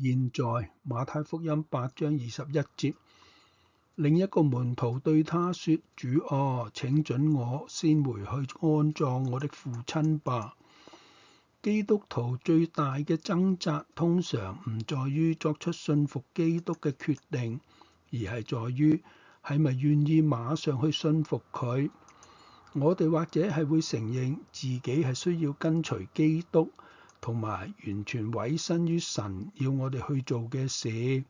現在馬太福音8章21節，另一個門徒對他說：主啊，請准我先回去安葬我的父親吧。基督徒最大嘅掙扎通常唔在於作出信服基督嘅決定，而係在於係咪願意馬上去信服佢。我哋或者係會承認自己係需要跟隨基督，同埋完全委身於神要我哋去做嘅事。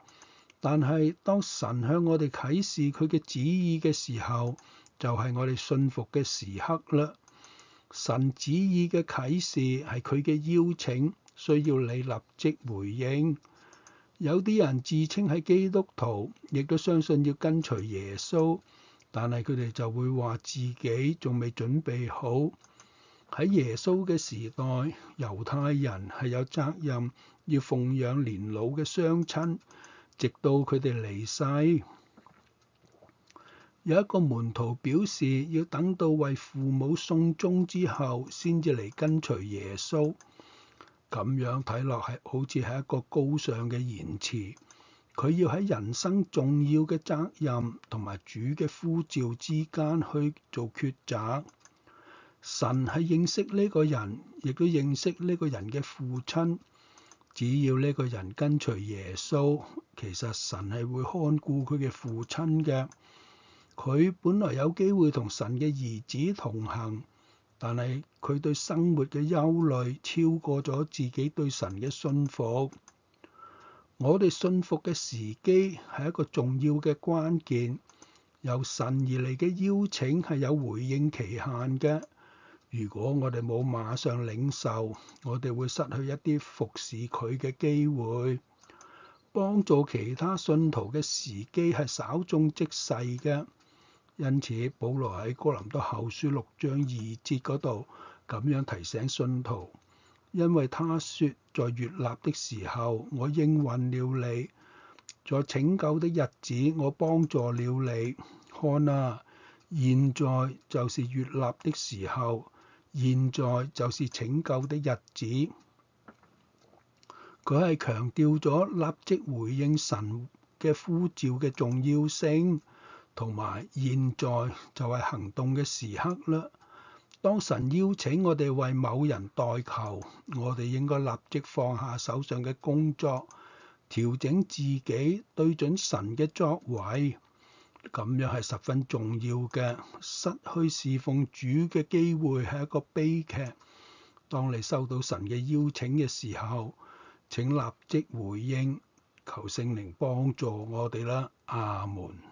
但係當神向我哋啟示佢嘅旨意嘅時候，就係我哋信服嘅時刻啦。神旨意嘅啟示係佢嘅邀請，需要你立即回應。有啲人自稱係基督徒，亦都相信要跟隨耶穌，但係佢哋就會話自己仲未準備好。喺耶穌嘅時代，猶太人係有責任要奉養年老嘅雙親，直到佢哋離世。有一個門徒表示要等到為父母送終之後，先至嚟跟隨耶穌。咁樣睇落係好似係一個高尚嘅言辭。佢要喺人生重要嘅責任同埋主嘅呼召之間去做抉擇。神係認識呢個人，亦都認識呢個人嘅父親。只要呢個人跟隨耶穌，其實神係會看顧佢嘅父親嘅。佢本來有機會同神嘅兒子同行，但係佢對生活嘅憂慮超過咗自己對神嘅信服。我哋信服嘅時機係一個重要嘅關鍵。由神而嚟嘅邀請係有回應期限嘅。如果我哋冇馬上領受，我哋會失去一啲服侍佢嘅機會。幫助其他信徒嘅時機係稍縱即逝嘅。因此，保羅喺哥林多後書6章2節嗰度咁樣提醒信徒，因為他說：在悅納的時候，我應允了你；在拯救的日子，我幫助了你。看啊，現在就是悅納的時候，現在就是拯救的日子。佢係強調咗立即回應神嘅呼召嘅重要性。同埋現在就係行動嘅時刻啦。當神邀請我哋為某人代求，我哋應該立即放下手上嘅工作，調整自己對準神嘅作為。咁樣係十分重要嘅。失去侍奉主嘅機會係一個悲劇。當你收到神嘅邀請嘅時候，請立即回應，求聖靈幫助我哋啦。阿門。